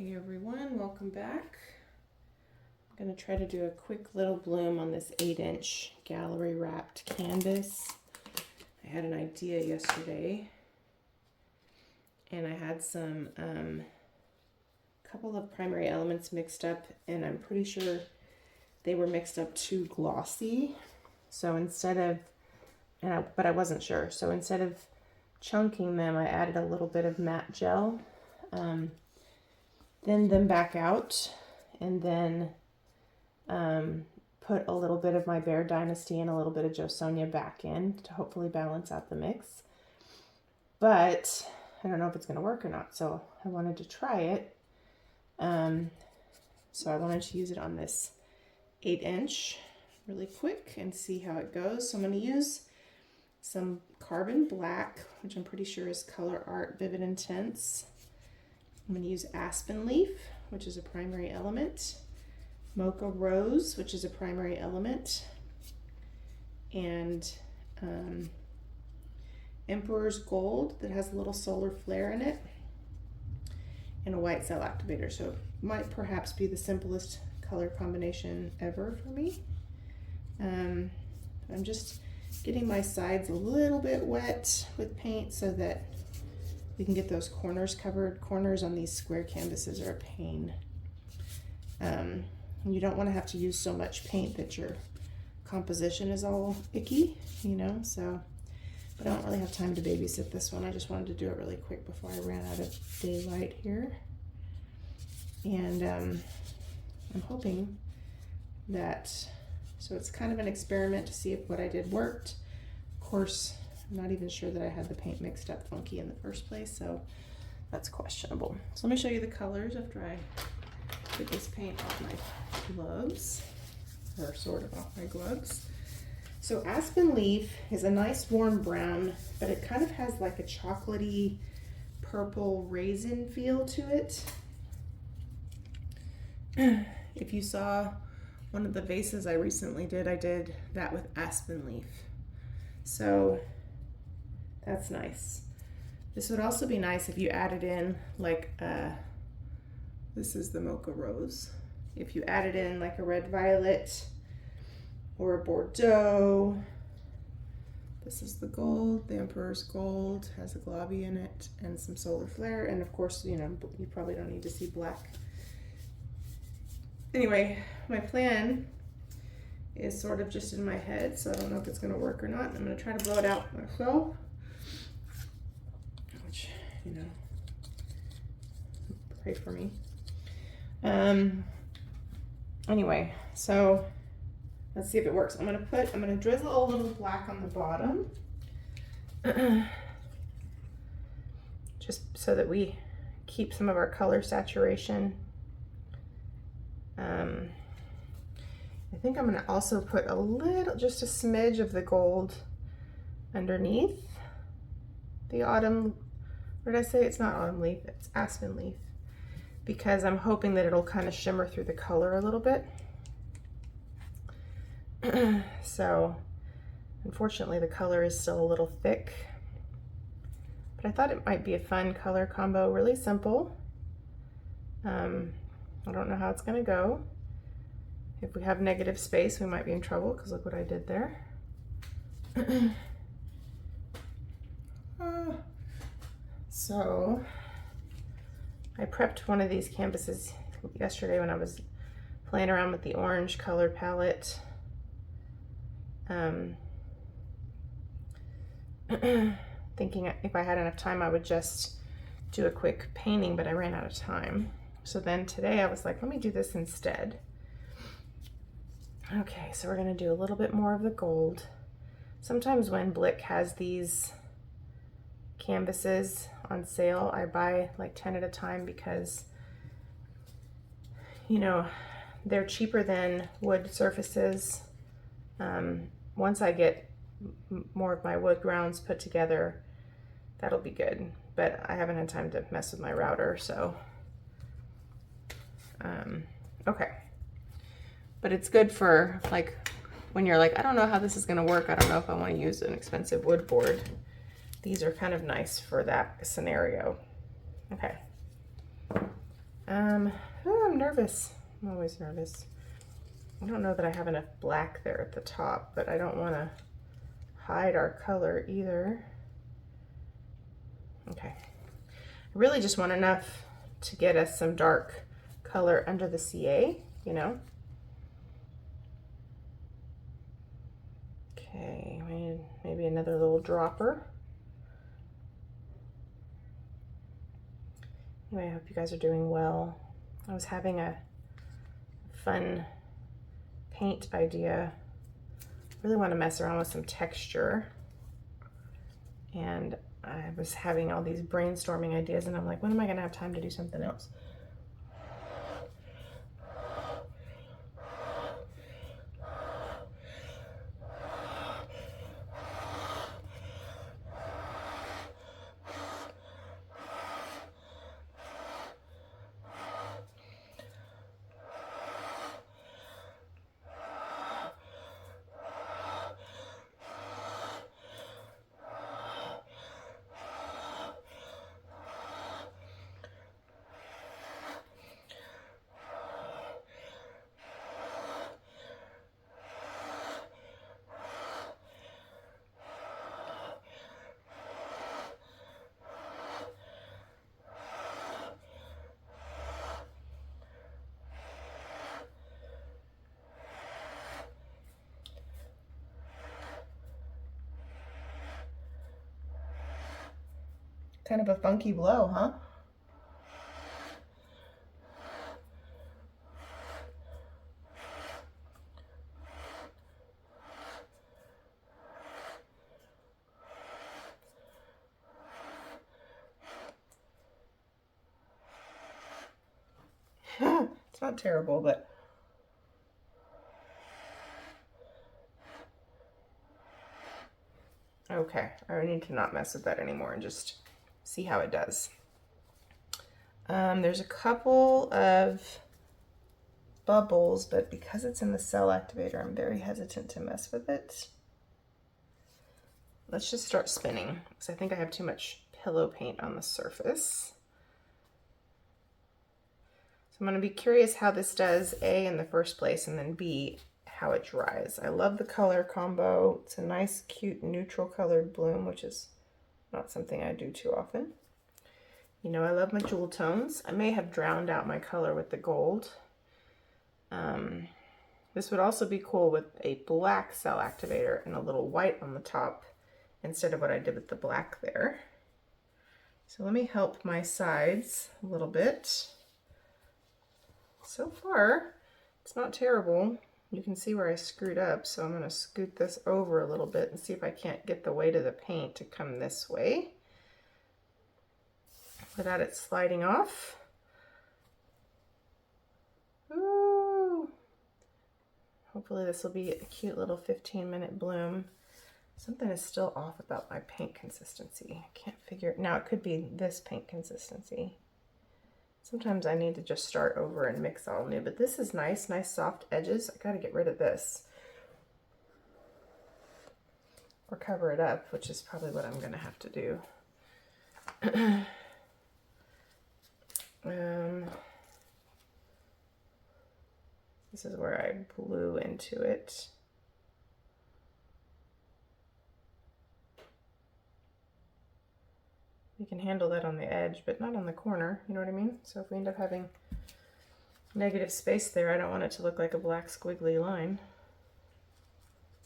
Hey everyone, welcome back. I'm going to try to do a quick little bloom on this 8-inch gallery wrapped canvas. I had an idea yesterday and I had some couple of primary elements mixed up, and I'm pretty sure they were mixed up too glossy. So instead of, but I wasn't sure. So instead of chunking them, I added a little bit of matte gel. Thin them back out, and then put a little bit of my Bear Dynasty and a little bit of Sonja back in to hopefully balance out the mix. But I don't know if it's going to work or not, so I wanted to try it. So I wanted to use it on this 8-inch really quick and see how it goes. So I'm going to use some carbon black, which I'm pretty sure is Colourarte Vivid Intense. I'm going to use Aspen leaf, which is a primary element, Mocha rose, which is a primary element, and Emperor's gold that has a little solar flare in it, and a white Cell Activator. So it might perhaps be the simplest color combination ever for me. I'm just getting my sides a little bit wet with paint so that we can get those corners covered. Corners on these square canvases are a pain. You don't want to have to use so much paint that your composition is all icky, you know, so, but I don't really have time to babysit this one. I just wanted to do it really quick before I ran out of daylight here. And I'm hoping that, so it's kind of an experiment to see if what I did worked. Of course, I'm not even sure that I had the paint mixed up funky in the first place, so that's questionable. So let me show you the colors after I get this paint off my gloves, or sort of off my gloves. So Aspen leaf is a nice warm brown, but it kind of has like a chocolatey purple raisin feel to it. If you saw one of the vases I recently did, I did that with Aspen leaf. So that's nice. This would also be nice if you added in like this is the Mocha rose. If you added in like a red violet or a Bordeaux. This is the gold, the Emperor's gold, has a globby in it and some solar flare. And of course, you know, you probably don't need to see black. Anyway, my plan is sort of just in my head, so I don't know if it's going to work or not. I'm going to try to blow it out myself, which, you know, pray for me. Anyway, so let's see if it works. I'm going to drizzle a little black on the bottom, just so that we keep some of our color saturation. I think I'm going to also put a little, just a smidge of the gold underneath the autumn, what did I say? It's not autumn leaf, it's Aspen leaf, because I'm hoping that it'll kind of shimmer through the color a little bit. So unfortunately the color is still a little thick, but I thought it might be a fun color combo, really simple. I don't know how it's going to go. If we have negative space, we might be in trouble, because look what I did there. So I prepped one of these canvases yesterday when I was playing around with the orange color palette. Thinking if I had enough time, I would just do a quick painting, but I ran out of time. So then today I was like, let me do this instead. Okay, so we're gonna do a little bit more of the gold. Sometimes when Blick has these canvases on sale, I buy like 10 at a time because, you know, they're cheaper than wood surfaces. Once I get more of my wood grounds put together, that'll be good. But I haven't had time to mess with my router, so. Okay. But it's good for like when you're like, I don't know how this is going to work. I don't know if I want to use an expensive wood board. These are kind of nice for that scenario. Okay. Oh, I'm nervous. I'm always nervous. I don't know that I have enough black there at the top, but I don't want to hide our color either. Okay. I really just want enough to get us some dark color under the CA, you know? Okay, maybe another little dropper. Anyway, I hope you guys are doing well. I was having a fun paint idea. I really want to mess around with some texture. And I was having all these brainstorming ideas, and I'm like, when am I going to have time to do something else? Kind of a funky blow, huh? It's not terrible, but okay, I need to not mess with that anymore and just see how it does. There's a couple of bubbles, but because it's in the Cell Activator, I'm very hesitant to mess with it. Let's just start spinning, because I think I have too much pillow paint on the surface. So I'm going to be curious how this does, A, in the first place, and then B, how it dries. I love the color combo. It's a nice, cute, neutral colored bloom, which is not something I do too often. You know, I love my jewel tones. I may have drowned out my color with the gold. This would also be cool with a black Cell Activator and a little white on the top instead of what I did with the black there. So let me help my sides a little bit. So far, it's not terrible. You can see where I screwed up, so I'm going to scoot this over a little bit and see if I can't get the weight of the paint to come this way without it sliding off. Ooh. Hopefully this will be a cute little 15-minute bloom. Something is still off about my paint consistency. I can't figure it. Now it could be this paint consistency. Sometimes I need to just start over and mix all new, but this is nice, nice soft edges. I got to get rid of this or cover it up, which is probably what I'm going to have to do. This is where I blew into it. You can handle that on the edge, but not on the corner, you know what I mean? So if we end up having negative space there, I don't want it to look like a black squiggly line.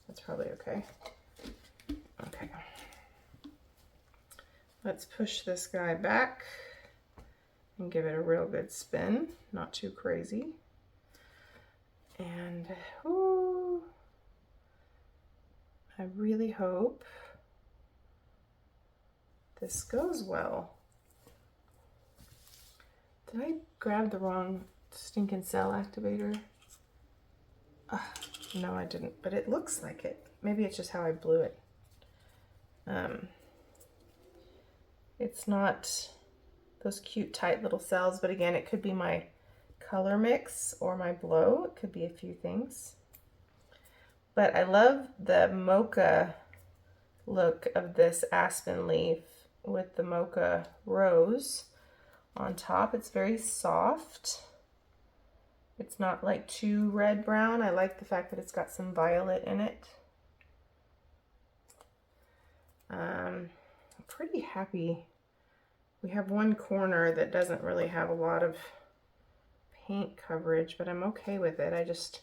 That's probably okay. Okay. Let's push this guy back and give it a real good spin, not too crazy. And ooh, I really hope this goes well. Did I grab the wrong stinking Cell Activator? No, I didn't, but it looks like it. Maybe it's just how I blew it. It's not those cute, tight little cells, but again, it could be my color mix or my blow. It could be a few things. But I love the Mocha look of this Aspen leaf with the Mocha rose on top. It's very soft. It's not like too red brown. I like the fact that it's got some violet in it. I'm pretty happy. We have one corner that doesn't really have a lot of paint coverage, but I'm okay with it. I just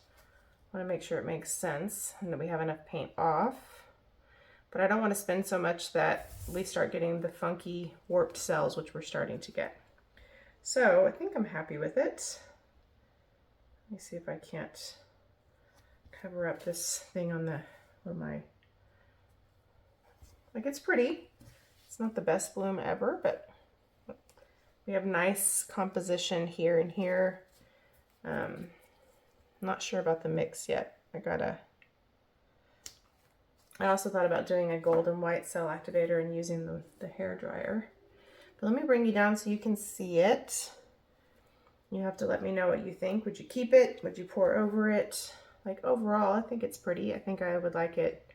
want to make sure it makes sense and that we have enough paint off. But I don't want to spend so much that we start getting the funky warped cells, which we're starting to get. So I think I'm happy with it. Let me see if I can't cover up this thing on the, where my, like, it's pretty. It's not the best bloom ever, but we have nice composition here and here. Not sure about the mix yet. I also thought about doing a gold and white cell activator and using the hair dryer. But let me bring you down so you can see it. You have to let me know what you think. Would you keep it? Would you pour over it? Like, overall, I think it's pretty. I think I would like it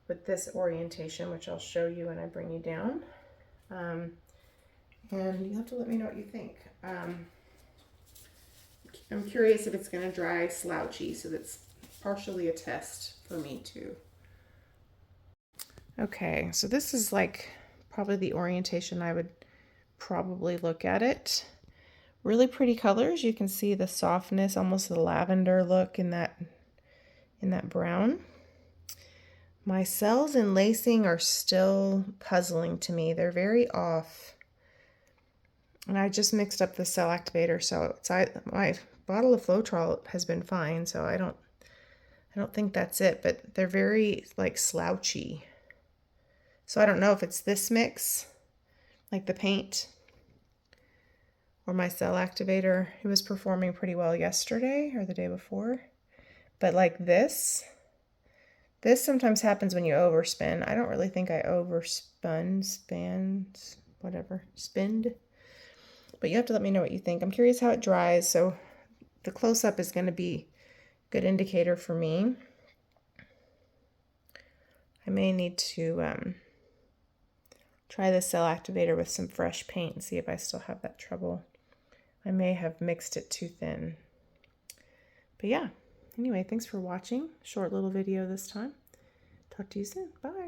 with this orientation, which I'll show you when I bring you down. And you have to let me know what you think. I'm curious if it's going to dry slouchy, so that's partially a test for me too. Okay, so this is like probably the orientation I would probably look at it. Really pretty colors. You can see the softness, almost the lavender look in that brown. My cells and lacing are still puzzling to me. They're very off. And I just mixed up the Cell Activator, so my bottle of Floetrol has been fine, so I don't think that's it, but they're very like slouchy. So I don't know if it's this mix, like the paint, or my Cell Activator. It was performing pretty well yesterday or the day before. But like this sometimes happens when you overspin. I don't really think I spinned. But you have to let me know what you think. I'm curious how it dries, so the close-up is going to be a good indicator for me. I may need to try the Cell Activator with some fresh paint and see if I still have that trouble. I may have mixed it too thin. But yeah, anyway, thanks for watching. Short little video this time. Talk to you soon. Bye.